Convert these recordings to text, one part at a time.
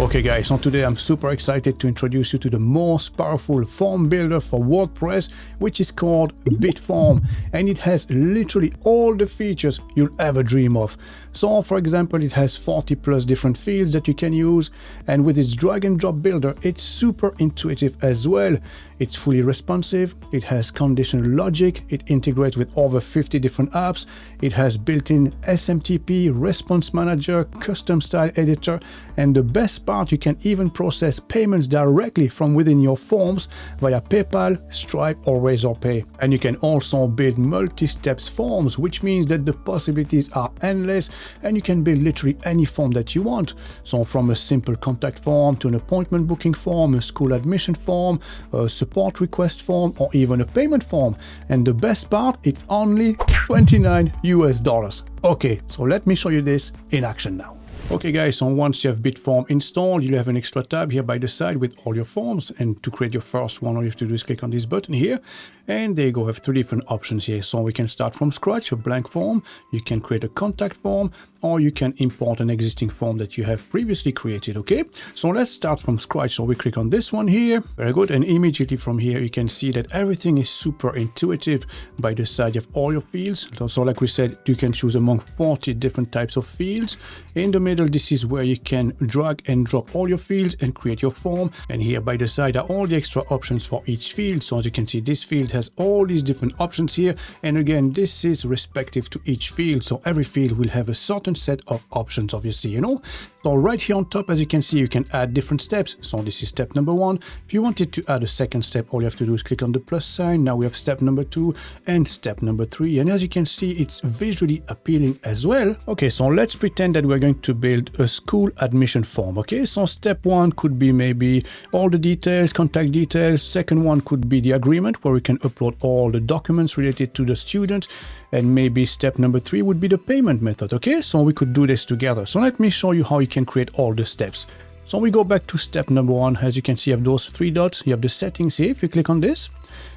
Okay guys, so today I'm super excited to introduce you to the most powerful form builder for WordPress, which is called Bitform, and it has literally all the features you'll ever dream of. So for example, it has 40 plus different fields that you can use, and with its drag and drop builder, it's super intuitive as well. It's fully responsive, it has conditional logic, it integrates with over 50 different apps, it has built-in SMTP, response manager, custom style editor, and the best part, you can even process payments directly from within your forms via PayPal, Stripe, or Razorpay. And you can also build multi-steps forms, which means that the possibilities are endless and you can build literally any form that you want. So from a simple contact form to an appointment booking form, a school admission form, a support request form, or even a payment form. And the best part, it's only $29 US. Okay, so let me show you this in action now. Okay guys, so once you have Bitform installed, you'll have an extra tab here by the side with all your forms, and to create your first one, all you have to do is click on this button here, and there you go, have three different options here. So we can start from scratch, a blank form, you can create a contact form, or you can import an existing form that you have previously created, okay? So let's start from scratch. So we click on this one here, very good, and immediately from here you can see that everything is super intuitive. By the side you have all your fields, so like we said, you can choose among 40 different types of fields. In the middle, this is where you can drag and drop all your fields and create your form, and here by the side are all the extra options for each field. So as you can see, this field has all these different options here, and again, this is respective to each field, so every field will have a certain set of options, obviously, you know. So right here on top, as you can see, you can add different steps. So this is step number 1. If you wanted to add a second step, all you have to do is click on the plus sign. Now we have step number 2 and step number 3, and as you can see, it's visually appealing as well. Okay, so let's pretend that we're going to build a school admission form. Okay, so step 1 could be maybe all the details, contact details. Second one could be the agreement, where we can upload all the documents related to the student, and maybe step number 3 would be the payment method. Okay, so we could do this together. So let me show you how you can create all the steps. So we go back to step number 1. As you can see, you have those 3 dots, you have the settings here. If you click on this,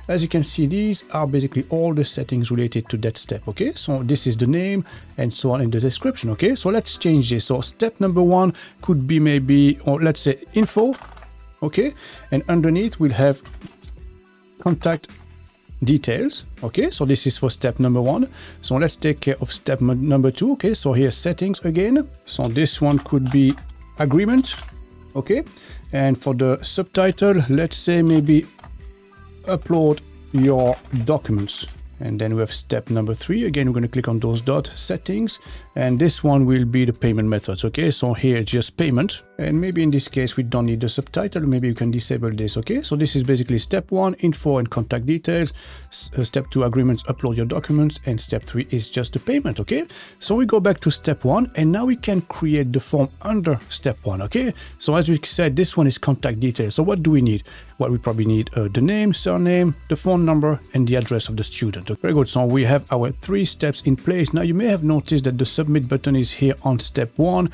as you can see, these are basically all the settings related to that step. Okay, so this is the name and so on in the description. Okay, so let's change this. So step number 1 could be maybe, or let's say info. Okay, and underneath we'll have contact details. Okay, so this is for step number 1. So let's take care of step number 2. Okay, so here settings again. So this one could be agreement. Okay, and for the subtitle, let's say maybe upload your documents. And then we have step number 3. Again, we're going to click on those dot settings, and this one will be the payment methods. Okay, so here just payment, and maybe in this case we don't need the subtitle. Maybe you can disable this. Okay, so this is basically step 1, info and contact details. Step 2, agreements, upload your documents, and step 3 is just the payment. Okay, so we go back to step 1, and now we can create the form under step 1. Okay, so as we said, this one is contact details. So what do we need? Well, we probably need the name, surname, the phone number, and the address of the student. Very good. So we have our 3 steps in place. Now you may have noticed that the submit button is here on step 1.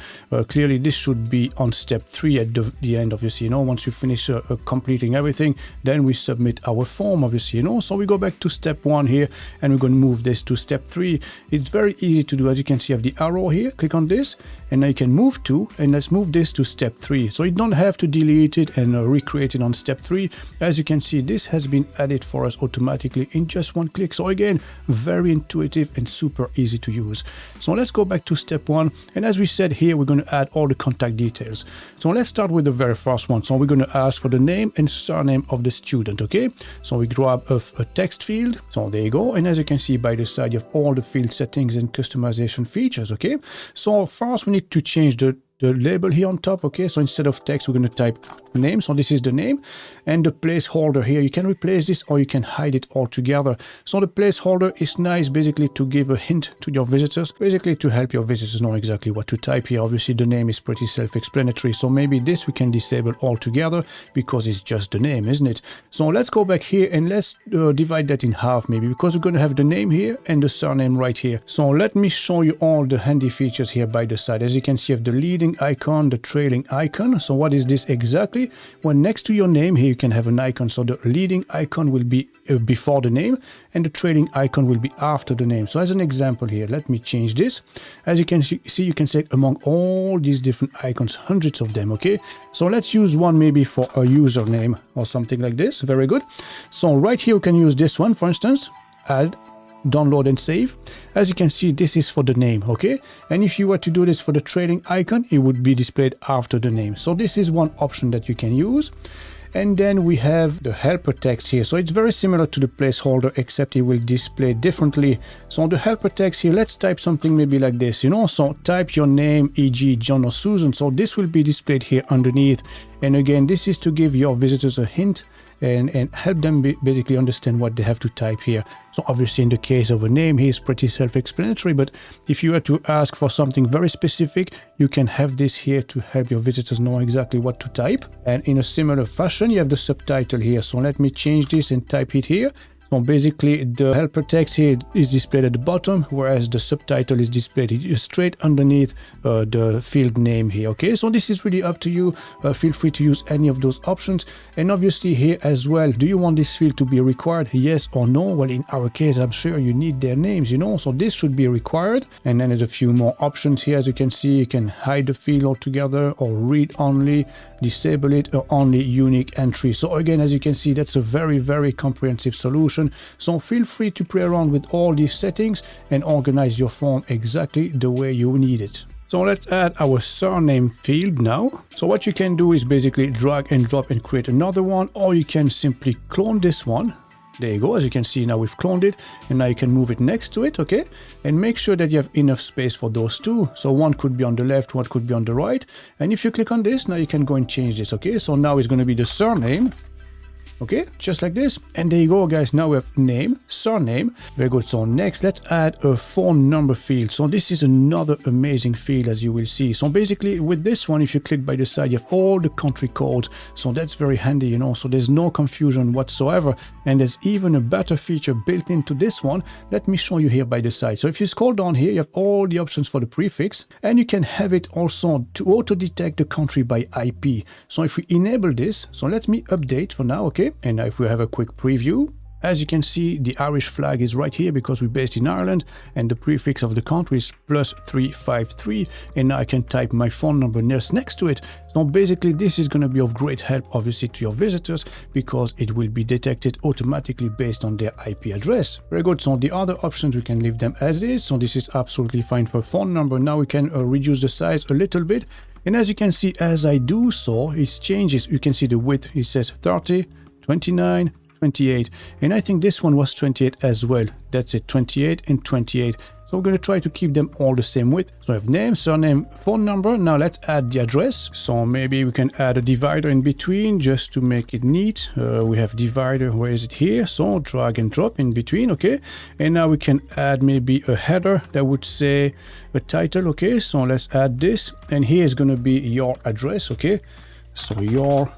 Clearly this should be on step 3 at the end, obviously, you know. Once you finish completing everything, then we submit our form, obviously, you know. So we go back to step 1 here, and we're going to move this to step 3. It's very easy to do. As you can see, you have the arrow here. Click on this, and now you can move to, and let's move this to step 3. So you don't have to delete it and recreate it on step 3. As you can see, this has been added for us automatically in just one click. So again, very intuitive and super easy to use. So let's go back to step 1, and as we said here, we're going to add all the contact details. So let's start with the very first one. So we're going to ask for the name and surname of the student. Okay, so we grab a text field. So there you go, and as you can see by the side, you have all the field settings and customization features. Okay, so first we need to change the label here on top. Okay, so instead of text, we're going to type name. So this is the name, and the placeholder here, you can replace this or you can hide it altogether. So the placeholder is nice basically to give a hint to your visitors, basically to help your visitors know exactly what to type here. Obviously the name is pretty self-explanatory, so maybe this we can disable altogether because it's just the name, isn't it? So let's go back here and let's divide that in half maybe, because we're going to have the name here and the surname right here. So let me show you all the handy features here by the side. As you can see, you have the leading leading icon, the trailing icon. So what is this exactly? Well, next to your name here, you can have an icon. So the leading icon will be before the name and the trailing icon will be after the name. So as an example here, let me change this. As you can see, you can select among all these different icons, hundreds of them, okay? So let's use one maybe for a username or something like this. Very good. So right here, you can use this one, for instance, add, download and save. As you can see, this is for the name, okay? And if you were to do this for the trailing icon, it would be displayed after the name. So this is one option that you can use. And then we have the helper text here. So it's very similar to the placeholder, except it will display differently. So on the helper text here, let's type something maybe like this, you know? So type your name, e.g. John or Susan. So this will be displayed here underneath. And again, this is to give your visitors a hint and help them basically understand what they have to type here. So obviously in the case of a name, here is pretty self-explanatory, but if you were to ask for something very specific, you can have this here to help your visitors know exactly what to type. And in a similar fashion, you have the subtitle here. So let me change this and type it here. So basically the helper text here is displayed at the bottom, whereas the subtitle is displayed straight underneath the field name here, okay? So this is really up to you. Feel free to use any of those options. And obviously here as well, do you want this field to be required? Yes or no? Well, in our case, I'm sure you need their names, you know, so this should be required. And then there's a few more options here. As you can see, you can hide the field altogether or read only, disable it, or only unique entry. So again, as you can see, that's a very, very comprehensive solution. So feel free to play around with all these settings and organize your form exactly the way you need it. So let's add our surname field now. So what you can do is basically drag and drop and create another one, or you can simply clone this one. There you go. As you can see, now we've cloned it and now you can move it next to it, okay? And make sure that you have enough space for those two. So one could be on the left, one could be on the right. And if you click on this, now you can go and change this, okay? So now it's going to be the surname. Okay, just like this. And there you go, guys. Now we have name, surname. Very good. So next, let's add a phone number field. So this is another amazing field, as you will see. So basically with this one, if you click by the side, you have all the country codes. So that's very handy, you know, so there's no confusion whatsoever. And there's even a better feature built into this one. Let me show you here by the side. So if you scroll down here, you have all the options for the prefix, and you can have it also to auto detect the country by IP. So if we enable this, so let me update for now, okay? And now if we have a quick preview, as you can see, the Irish flag is right here because we're based in Ireland, and the prefix of the country is +353. And now I can type my phone number next to it. So basically, this is going to be of great help, obviously, to your visitors because it will be detected automatically based on their IP address. Very good. So the other options, we can leave them as is. So this is absolutely fine for phone number. Now we can reduce the size a little bit. And as you can see, as I do so, it changes. You can see the width. It says 30, 29, 28, and I think this one was 28 as well. That's it, 28 and 28. So we're going to try to keep them all the same width. So I have name, surname, phone number. Now let's add the address. So maybe we can add a divider in between just to make it neat. We have divider, where is it here? So drag and drop in between, okay? And now we can add maybe a header that would say a title, okay? So let's add this. And here is going to be your address, okay? So your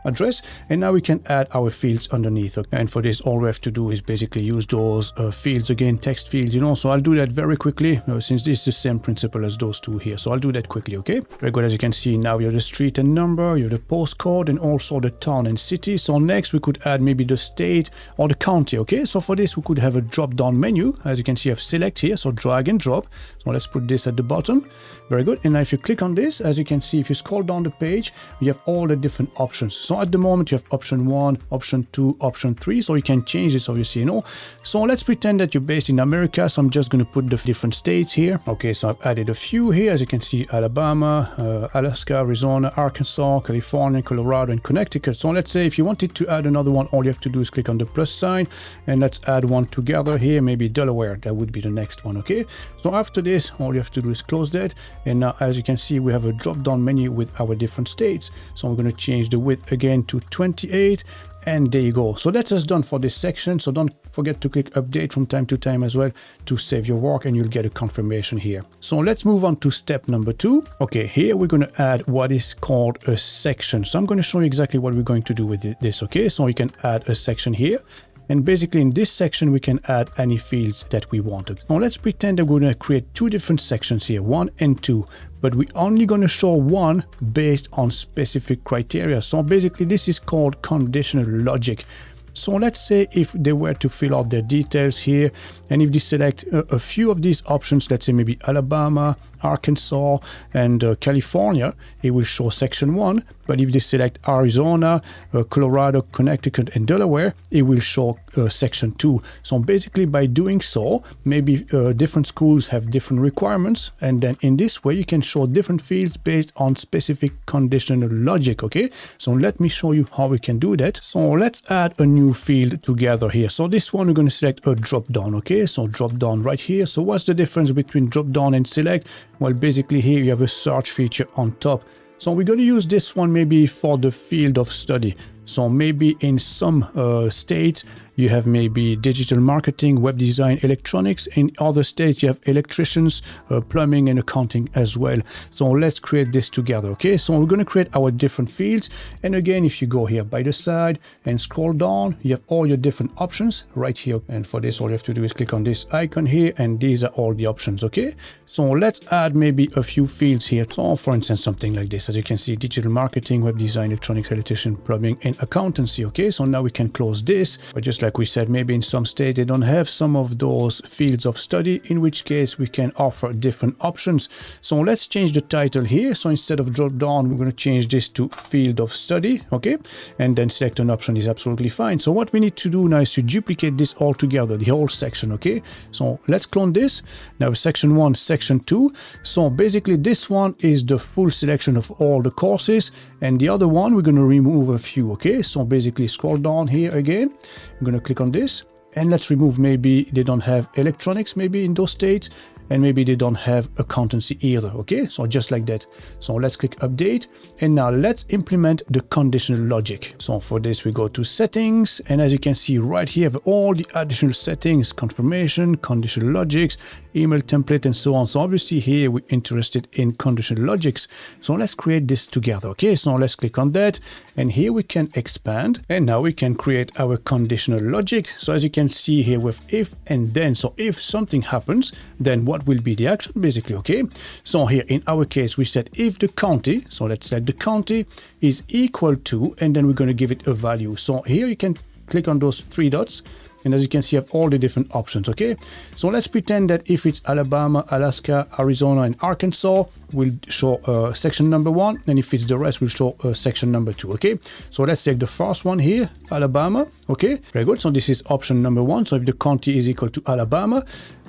address, and now we can add our fields underneath. Okay? And for this, all we have to do is basically use those fields again, text fields, you know. So I'll do that very quickly since this is the same principle as those two here. So I'll do that quickly, okay? Very good. As you can see, now you have the street and number, you have the postcode, and also the town and city. So next we could add maybe the state or the county, okay? So for this, we could have a drop-down menu. As you can see, I have select here, so drag and drop. So let's put this at the bottom. Very good. And now if you click on this, as you can see, if you scroll down the page, you have all the different options. So at the moment you have option 1, option 2, option 3, so you can change this obviously, you know. So let's pretend that you're based in America, so I'm just going to put the different states here. Okay, so I've added a few here, as you can see, Alabama, Alaska, Arizona, Arkansas, California, Colorado, and Connecticut. So let's say if you wanted to add another one, all you have to do is click on the plus sign, and let's add one together here, maybe Delaware. That would be the next one, okay? So after this, all you have to do is close that, and now as you can see, we have a drop-down menu with our different states. So we're going to change the width again to 28, and there you go. So that's us done for this section. So don't forget to click update from time to time as well to save your work, and you'll get a confirmation here. So let's move on to step number 2. Okay, here we're going to add what is called a section. So I'm going to show you exactly what we're going to do with this, okay? So you can add a section here. And basically in this section, we can add any fields that we want. Now let's pretend that we're going to create two different sections here, 1 and 2, but we're only going to show one based on specific criteria. So basically this is called conditional logic. So let's say if they were to fill out their details here, and if they select a few of these options, let's say maybe Alabama, Arkansas, and California, it will show section 1. But if they select Arizona, Colorado, Connecticut, and Delaware, it will show section 2. So basically by doing so, maybe different schools have different requirements, and then in this way you can show different fields based on specific conditional logic. Okay, so let me show you how we can do that. So let's add a new field together here. So this one we're going to select a drop down. Okay, so drop down right here. So what's the difference between drop down and select? Well, basically here you have a search feature on top. So we're going to use this one maybe for the field of study. So maybe in some states you have maybe digital marketing, web design, electronics. In other states you have electricians, plumbing, and accounting as well. So let's create this together. Okay, so we're going to create our different fields. And again, if you go here by the side and scroll down, you have all your different options right here. And for this, all you have to do is click on this icon here, and these are all the options. Okay, so let's add maybe a few fields here. So for instance, something like this. As you can see, digital marketing, web design, electronics, electrician, plumbing, and accountancy. Okay, so now we can close this. But just like we said, maybe in some state they don't have some of those fields of study, in which case we can offer different options. So let's change the title here. So instead of drop down, we're going to change this to field of study. Okay, and then select an option is absolutely fine. So what we need to do now is to duplicate this all together, the whole section. Okay, so let's clone this. Now section 1, section 2. So basically this one is the full selection of all the courses, and the other one we're going to remove a few. Okay, so basically scroll down here again. I'm going to click on this, and let's remove maybe they don't have electronics maybe in those states, and maybe they don't have accountancy either. Okay, so just like that. So let's click update, and now let's implement the conditional logic. So for this we go to settings, and as you can see right here, have all the additional settings: confirmation, conditional logics, email template, and so on. So obviously here we're interested in conditional logics. So let's create this together. Okay, so let's click on that, and here we can expand, and now we can create our conditional logic. So as you can see here with if and then, so if something happens, then what will be the action basically. Okay, so here in our case we said if the county, so let's select the county, is equal to, and then we're going to give it a value. So here you can click on those three dots, and as you can see, you have all the different options. Okay, so let's pretend that if it's Alabama, Alaska, Arizona, and Arkansas, we'll show section number 1, and if it's the rest, we'll show section number 2. Okay, so let's take the first one here, Alabama. Okay, very good. So this is option number 1. So if the county is equal to Alabama,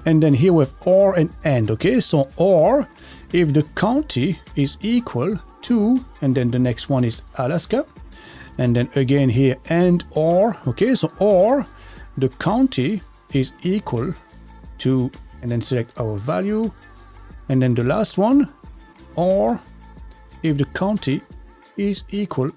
and then here we have or and and. Okay, so or if the county is equal to, and then the next one is Alaska, and then again here and or. Okay, so or the county is equal to, and then select our value, and then the last one, or if the county is equal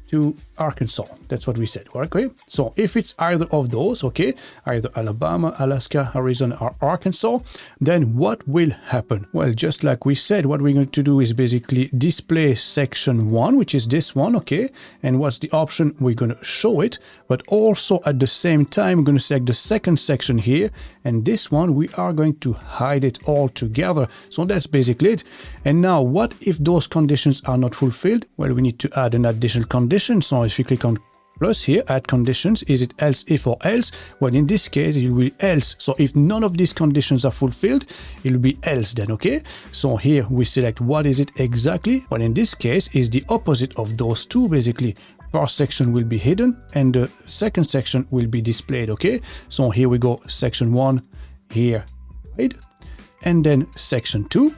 to Arkansas. That's what we said. Okay, so if it's either of those, okay, either Alabama, Alaska, Arizona, or Arkansas, then what will happen? Well, just like we said, what we're going to do is basically display section 1, which is this one. Okay, and what's the option? We're going to show it, but also at the same time we're going to select the second section here, and this one we are going to hide it all together. So that's basically it. And now what if those conditions are not fulfilled? Well, we need to add an additional condition. So if you click on plus here, add conditions, is it else if or else? Well, in this case it will be else. So if none of these conditions are fulfilled, it will be else then. Okay, so here we select what is it exactly. Well, in this case is the opposite of those two. Basically, first section will be hidden and the second section will be displayed. Okay, so here we go, section 1 here hide, and then section 2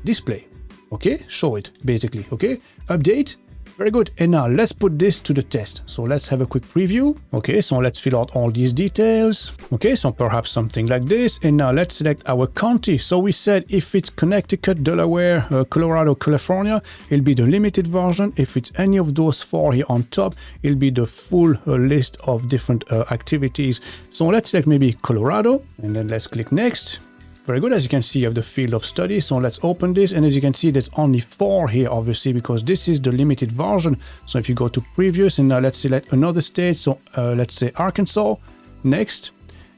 display. Okay, show it basically. Okay, update. Very good. And now let's put this to the test. So let's have a quick preview. Okay, so let's fill out all these details. Okay, so perhaps something like this. And now let's select our county. So we said if it's Connecticut, Delaware, Colorado, California, it'll be the limited version. If it's any of those 4 here on top, it'll be the full list of different activities. So let's select maybe Colorado, and then let's click next. Very good. As you can see, you have the field of study. So let's open this. And as you can see, there's only 4 here, obviously, because this is the limited version. So if you go to previous and now let's select another state. So let's say Arkansas. Next.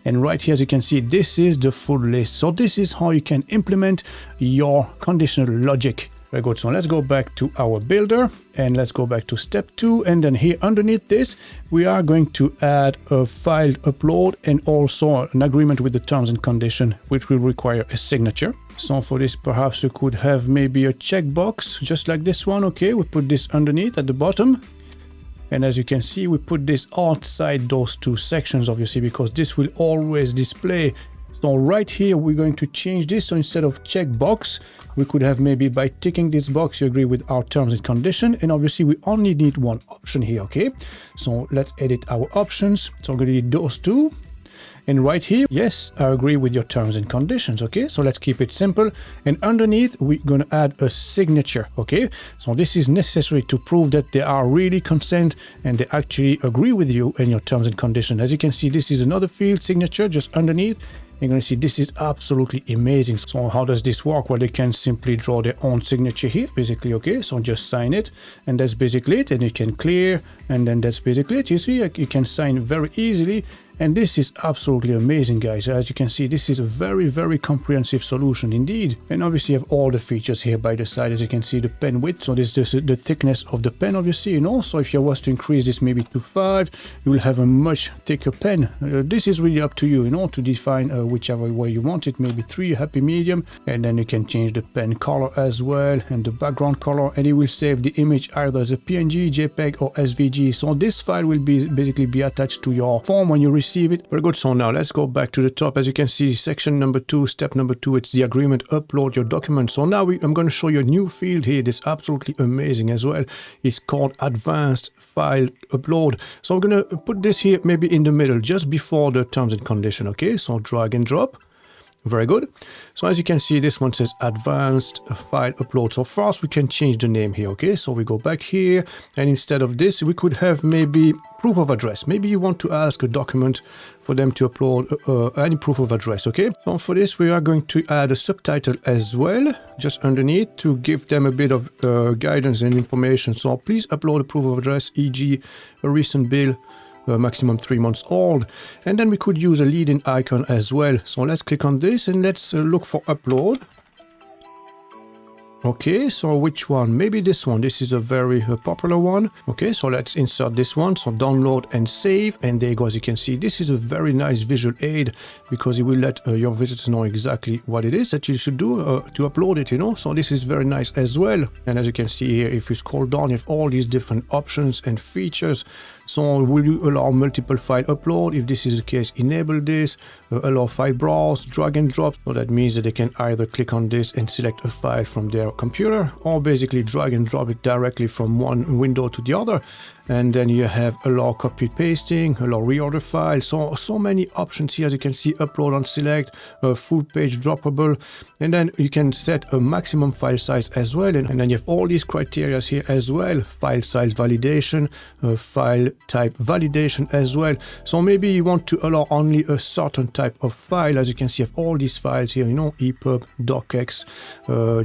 And right here, as you can see, this is the full list. So this is how you can implement your conditional logic. Very good. So let's go back to our builder and let's go back to step 2. And then here underneath this, we are going to add a file upload and also an agreement with the terms and condition, which will require a signature. So for this, perhaps you could have maybe a checkbox just like this one. Okay, we put this underneath at the bottom. And as you can see, we put this outside those 2 sections, obviously, because this will always display. So right here, we're going to change this. So instead of checkbox, we could have maybe by ticking this box, you agree with our terms and condition. And obviously, we only need one option here, okay? So let's edit our options. So I'm going to need those 2. And right here, yes, I agree with your terms and conditions, okay? So let's keep it simple. And underneath, we're going to add a signature, okay? So this is necessary to prove that they are really consent and they actually agree with you and your terms and conditions. As you can see, this is another field signature just underneath. You're going to see this is absolutely amazing. So how does this work? Well, they can simply draw their own signature here, basically, okay? So just sign it, and that's basically it. And you can clear, and then that's basically it. You see, you can sign very easily. And this is absolutely amazing, guys. As you can see, this is a very, very comprehensive solution indeed. And obviously you have all the features here by the side. As you can see, the pen width. So this is the thickness of the pen, obviously, you know. So if you was to increase this maybe to 5, you will have a much thicker pen. This is really up to you, you know, to define whichever way you want it. Maybe 3, happy medium. And then you can change the pen color as well and the background color. And it will save the image either as a PNG, JPEG or SVG. So this file will basically be attached to your form when you receive it. Very good. So now let's go back to the top. As you can see, section number 2, step number 2, it's the agreement, upload your document. So now I'm going to show you a new field here. This is absolutely amazing as well. It's called advanced file upload. So I'm going to put this here maybe in the middle, just before the terms and condition. Okay, so drag and drop. Very good. So as you can see, this one says advanced file upload. So first we can change the name here. Okay, so we go back here and instead of this, we could have maybe proof of address. Maybe you want to ask a document for them to upload any proof of address. Okay, so for this, we are going to add a subtitle as well, just underneath to give them a bit of guidance and information. So please upload a proof of address, e.g. a recent bill, maximum 3 months old. And then we could use a lead-in icon as well. So let's click on this and let's look for upload. Okay, so which one? Maybe this one. This is a very popular one. Okay, so let's insert this one. So download and save. And there you go. As you can see, this is a very nice visual aid because it will let your visitors know exactly what it is that you should do to upload it, you know. So this is very nice as well. And as you can see here, if you scroll down, you have all these different options and features. So will you allow multiple file upload? If this is the case, enable this, allow file browse, drag and drop. So that means that they can either click on this and select a file from their computer or basically drag and drop it directly from one window to the other. And then you have allow copy pasting, allow reorder file. So many options here. As you can see, upload on select, full page droppable. And then you can set a maximum file size as well. And then you have all these criteria here as well. File size validation, file type validation as well. So maybe you want to allow only a certain type of file. As you can see, you have all these files here, you know, EPUB, docx,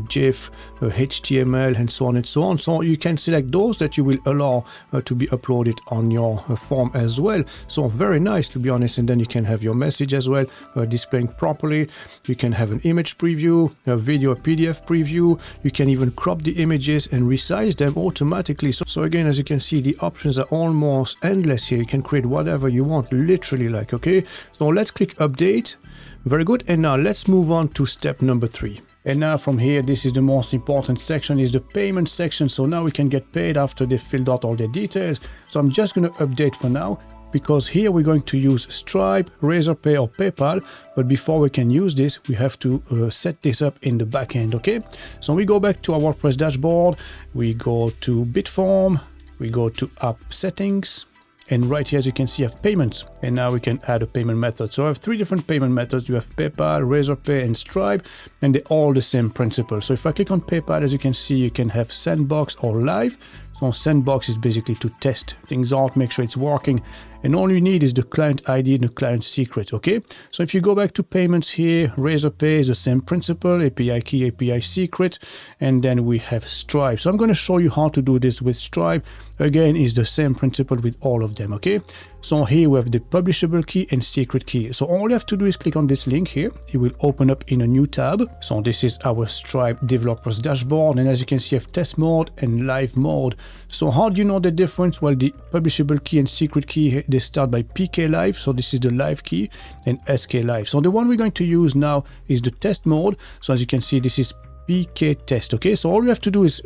GIF, HTML, and so on and so on. So you can select those that you will allow to be uploaded on your form as well. So very nice, to be honest. And then you can have your message as well displaying properly. You can have an image preview, a video, a PDF preview. You can even crop the images and resize them automatically. So again, as you can see, the options are almost endless here. You can create whatever you want, literally, like, okay. So let's click update. Very good. And now let's move on to step number 3. And now from here, this is the most important section, is the payment section. So now we can get paid after they filled out all the details. So I'm just going to update for now, because here we're going to use Stripe, Razorpay or PayPal. But before we can use this, we have to set this up in the back end, okay? So we go back to our WordPress dashboard, we go to Bitform, we go to app settings. And right here, as you can see, I have payments. And now we can add a payment method. So I have 3 different payment methods. You have PayPal, Razorpay, and Stripe, and they're all the same principle. So if I click on PayPal, as you can see, you can have Sandbox or Live. So sandbox is basically to test things out, make sure it's working. And all you need is the client ID and the client secret, okay? So if you go back to payments here, Razorpay is the same principle, API key, API secret, and then we have Stripe. So I'm going to show you how to do this with Stripe. Again, is the same principle with all of them, okay? So here we have the publishable key and secret key. So all you have to do is click on this link here. It will open up in a new tab. So this is our Stripe developers dashboard. And as you can see, you have test mode and live mode. So how do you know the difference? Well, the publishable key and secret key, they start by PK live. So this is the live key, and SK live. So the one we're going to use now is the test mode. So as you can see, this is PK test, okay? So all you have to do is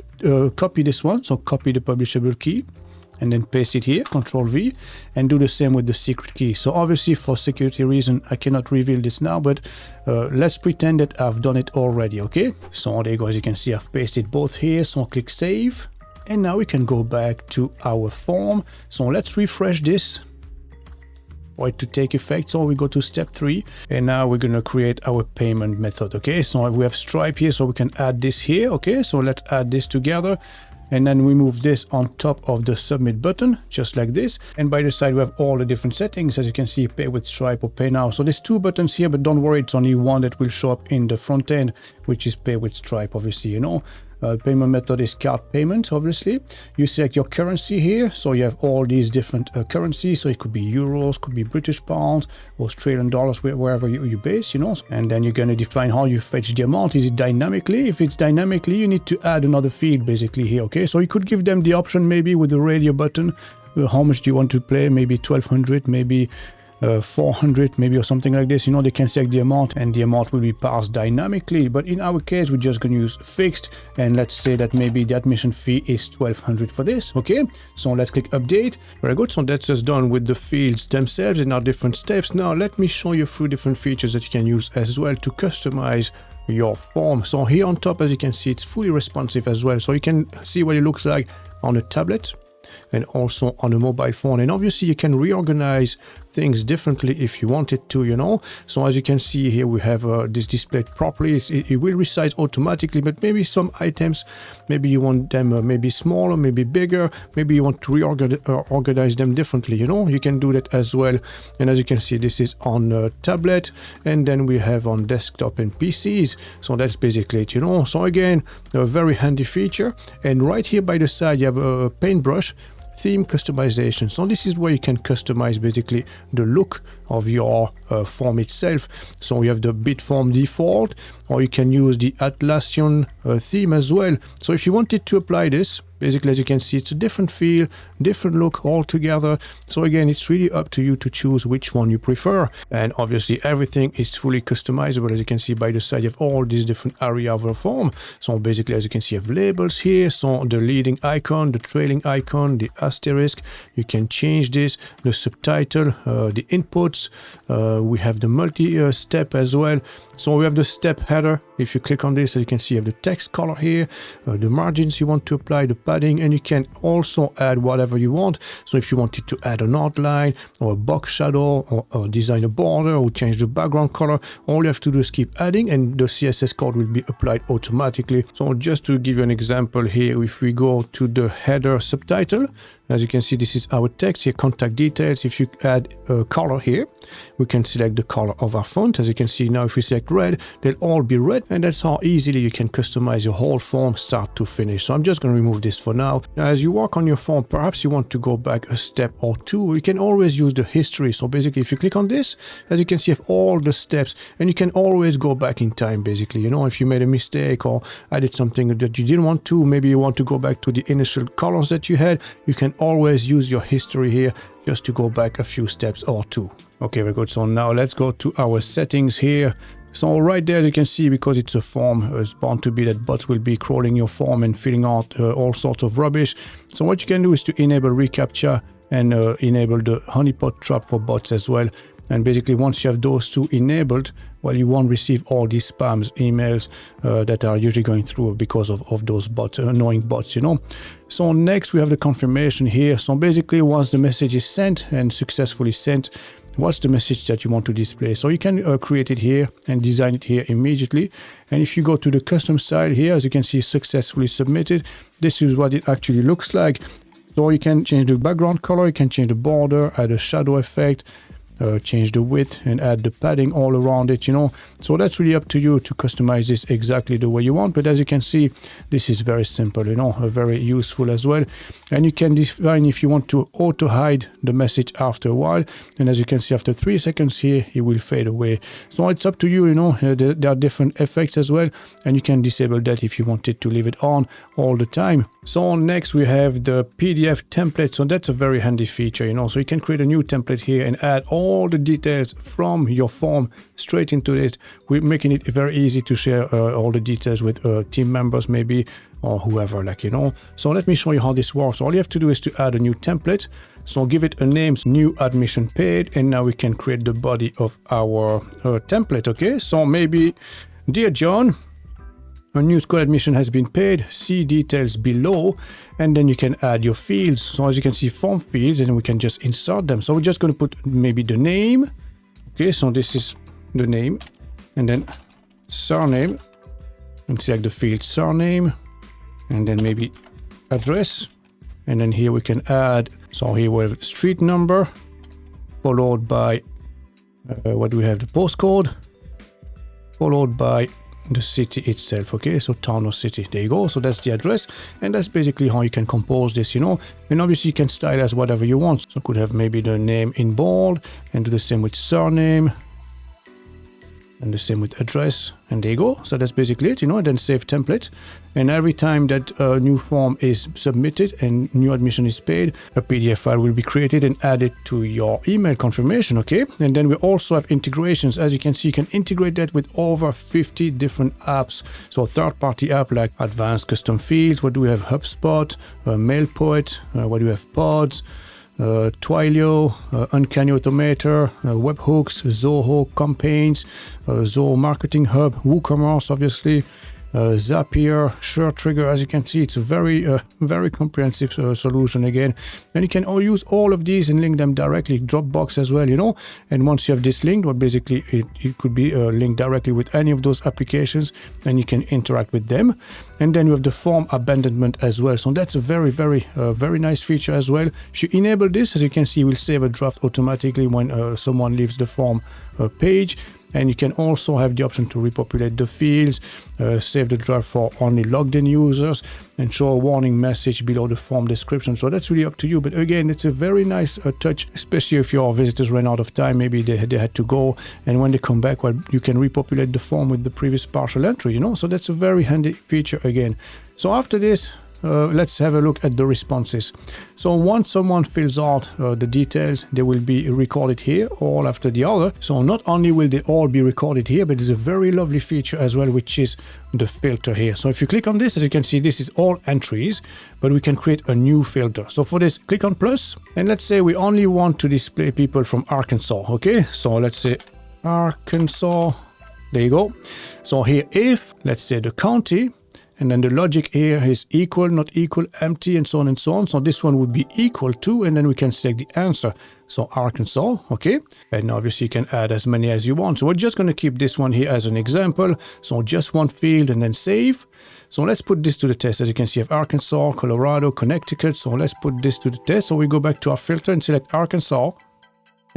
copy this one. So copy the publishable key and then paste it here, Control V, and do the same with the secret key. So obviously for security reason, I cannot reveal this now, but let's pretend that I've done it already, okay? So there you go, as you can see, I've pasted both here. So click save, and now we can go back to our form. So let's refresh this for it to take effect. So we go to step 3, and now we're going to create our payment method, okay? So we have Stripe here, so we can add this here, okay? So let's add this together, and then we move this on top of the submit button, just like this. And by the side, we have all the different settings, as you can see, pay with Stripe or pay now. So there's 2 buttons here, but don't worry, it's only one that will show up in the front end, which is pay with Stripe, obviously, you know. Payment method is card payment, obviously. You select your currency here, so you have all these different currencies. So it could be euros, could be British pounds, Australian dollars, wherever you base, you know. And then you're going to define how you fetch the amount. Is it dynamically? If it's dynamically, you need to add another field basically here, okay? So you could give them the option maybe with the radio button. How much do you want to play? Maybe 1200, maybe 400 maybe, or something like this. You know, they can select the amount, and the amount will be passed dynamically. But in our case, we're just going to use fixed, and let's say that maybe the admission fee is 1200 for this, okay? So let's click update. Very good. So that's just done with the fields themselves in our different steps. Now let me show you a few different features that you can use as well to customize your form. So here on top, as you can see, it's fully responsive as well. So you can see what it looks like on a tablet and also on a mobile phone. And obviously you can reorganize things differently if you wanted to, you know. So as you can see here, we have this displayed properly. It will resize automatically, but maybe some items, maybe you want them maybe smaller, maybe bigger, maybe you want to reorganize them differently, you know. You can do that as well. And as you can see, this is on tablet, and then we have on desktop and PCs. So that's basically it, you know. So again, a very handy feature. And right here by the side, you have a paintbrush theme customization. So this is where you can customize basically the look of your form itself. So you have the Bitform default, or you can use the Atlassian theme as well. So if you wanted to apply this, basically, as you can see, it's a different feel, different look altogether. So again, it's really up to you to choose which one you prefer. And obviously everything is fully customizable. As you can see by the side, you have all these different areas of your form. So basically, as you can see, you have labels here. So the leading icon, the trailing icon, the asterisk, you can change this, the subtitle, the inputs. We have the multi-step as well. So we have the step header. If you click on this, as you can see, you have the text color here, the margins you want to apply, the padding, and you can also add whatever you want. So if you wanted to add an outline or a box shadow, or design a border, or change the background color, all you have to do is keep adding, and the CSS code will be applied automatically. So just to give you an example here, if we go to the header subtitle, as you can see, this is our text here, contact details. If you add a color here, we can select the color of our font. As you can see now, if we select red, they'll all be red, and that's how easily you can customize your whole form start to finish. So I'm just going to remove this for now. Now, as you work on your form, perhaps you want to go back a step or two. You can always use the history. So basically, if you click on this, as you can see, you have all the steps, and you can always go back in time, basically. You know, if you made a mistake or added something that you didn't want to, maybe you want to go back to the initial colors that you had, you can always use your history here just to go back a few steps or two. Okay, very good. So now let's go to our settings here. So right there, you can see, because it's a form, it's bound to be that bots will be crawling your form and filling out all sorts of rubbish. So what you can do is to enable reCAPTCHA and enable the honeypot trap for bots as well. And basically, once you have those two enabled, well, you won't receive all these spams emails that are usually going through because of those bots, annoying bots, you know. So next, we have the confirmation here. So basically, once the message is sent and successfully sent, what's the message that you want to display. So you can create it here and design it here immediately. And if you go to the custom style here, as you can see, successfully submitted, this is what it actually looks like. So you can change the background color, you can change the border, add a shadow effect, change the width and add the padding all around it, you know. So that's really up to you to customize this exactly the way you want. But as you can see, this is very simple, you know, very useful as well. And you can define if you want to auto hide the message after a while. And as you can see, after 3 seconds here, it will fade away. So it's up to you, you know. There are different effects as well. And you can disable that if you wanted to leave it on all the time. So next we have the PDF template. So that's a very handy feature, you know. So you can create a new template here and add all the details from your form straight into it. We're making it very easy to share all the details with team members maybe, or whoever, like, you know. So let me show you how this works. All you have to do is to add a new template. So give it a name, new admission paid, and now we can create the body of our template. Okay, so maybe, dear John, a new school admission has been paid, see details below, and then you can add your fields. So as you can see, form fields, and we can just insert them. So we're just going to put maybe the name. Okay, so this is the name, and then surname, and select the field surname, and then maybe address, and then here we can add, so here we have street number, followed by, what do we have, the postcode, followed by the city itself. Okay, so town or city, there you go. So that's the address, and that's basically how you can compose this, you know. And obviously you can stylize whatever you want. So could have maybe the name in bold, and do the same with surname, and the same with address, and there you go. So that's basically it, you know. And then save template, and every time that a new form is submitted and new admission is paid, a PDF file will be created and added to your email confirmation. Okay, and then we also have integrations. As you can see, you can integrate that with over 50 different apps. So third-party app like advanced custom fields. What do we have? HubSpot, MailPoet. What do we have? Pods, Twilio, Uncanny Automator, Webhooks, Zoho, Campaigns, Zoho Marketing Hub, WooCommerce, obviously, Zapier, SureTrigger. As you can see, it's a very comprehensive solution again. And you can use all of these and link them directly. Dropbox as well, you know. And once you have this linked, well, basically it could be linked directly with any of those applications, and you can interact with them. And then you have the form abandonment as well. So that's a very nice feature as well. If you enable this, as you can see, it will save a draft automatically when someone leaves the form page. And you can also have the option to repopulate the fields, save the draft for only logged in users, and show a warning message below the form description. So that's really up to you. But again, it's a very nice touch, especially if your visitors ran out of time. Maybe they had to go, and when they come back, well, you can repopulate the form with the previous partial entry, you know. So that's a very handy feature again. So after this, let's have a look at the responses. So once someone fills out the details, they will be recorded here, all after the other. So not only will they all be recorded here, but there's a very lovely feature as well, which is the filter here. So if you click on this, as you can see, this is all entries, but we can create a new filter. So for this, click on plus, and let's say we only want to display people from Arkansas. Okay, so let's say Arkansas. There you go. So here, if, let's say, the county, and then the logic here is equal, not equal, empty, and so on and so on. So this one would be equal to, and then we can select the answer. So Arkansas, okay. And obviously you can add as many as you want. So we're just going to keep this one here as an example. So just one field and then save. So let's put this to the test. As you can see, I have Arkansas, Colorado, Connecticut. So let's put this to the test. So we go back to our filter and select Arkansas.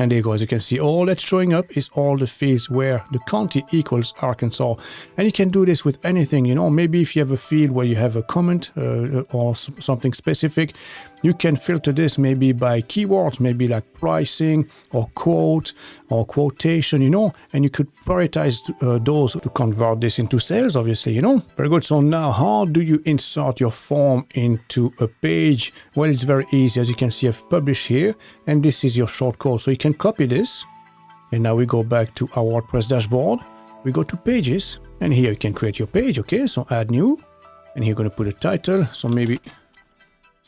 And there you go. As you can see, all that's showing up is all the fields where the county equals Arkansas. And you can do this with anything, you know. Maybe if you have a field where you have a comment or something specific, you can filter this maybe by keywords, maybe like pricing or quote or quotation, you know, and you could prioritize those to convert this into sales, obviously, you know. Very good. So now how do you insert your form into a page? Well, it's very easy. As you can see, I've published here, and this is your shortcode. So you can copy this, and now we go back to our WordPress dashboard. We go to pages, and here you can create your page. Okay, so add new, and here you're going to put a title. So maybe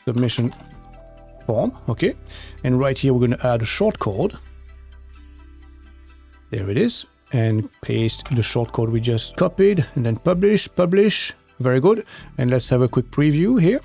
submission form. Okay, and right here we're going to add a shortcode. There it is, and paste the shortcode we just copied, and then publish, Very good. And let's have a quick preview here.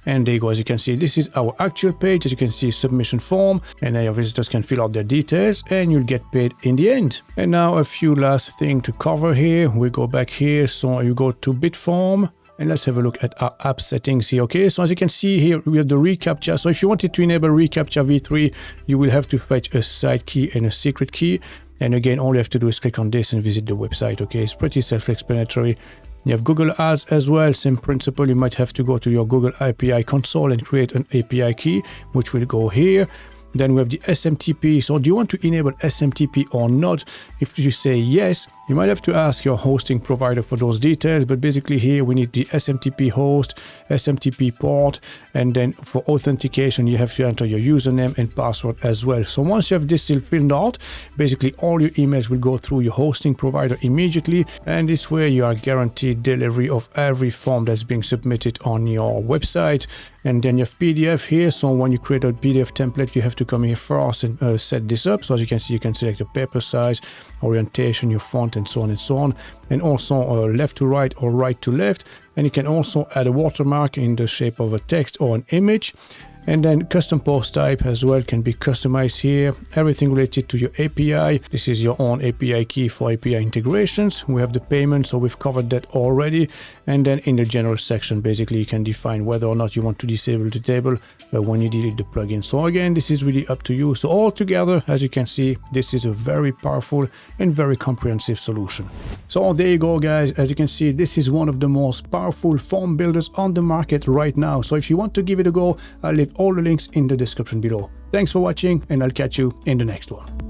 And there you go. As you can see, this is our actual page. As you can see, submission form, and your visitors can fill out their details and you'll get paid in the end. And now a few last things to cover here. We go back here. So you go to Bitform. And let's have a look at our app settings here. Okay, so as you can see here, we have the reCAPTCHA. So if you wanted to enable reCAPTCHA v3, you will have to fetch a side key and a secret key. And again, all you have to do is click on this and visit the website. Okay, it's pretty self-explanatory. You have Google Ads as well, same principle. You might have to go to your Google API console and create an API key, which will go here. Then we have the SMTP. So do you want to enable SMTP or not? If you say yes, you might have to ask your hosting provider for those details, but basically here we need the SMTP host, SMTP port, and then for authentication, you have to enter your username and password as well. So once you have this filled out, basically all your emails will go through your hosting provider immediately, and this way you are guaranteed delivery of every form that's being submitted on your website. And then you have PDF here. So when you create a PDF template, you have to come here first and set this up. So as you can see, you can select your paper size, orientation, your font, and so on and so on. And also left to right or right to left. And you can also add a watermark in the shape of a text or an image. And then custom post type as well can be customized here. Everything related to your API. This is your own API key for API integrations. We have the payment, so we've covered that already. And then in the general section, basically you can define whether or not you want to disable the table when you delete the plugin. So again, this is really up to you. So all together, as you can see, this is a very powerful and very comprehensive solution. So there you go, guys. As you can see, this is one of the most powerful form builders on the market right now. So if you want to give it a go, I'll leave all the links in the description below. Thanks for watching, and I'll catch you in the next one.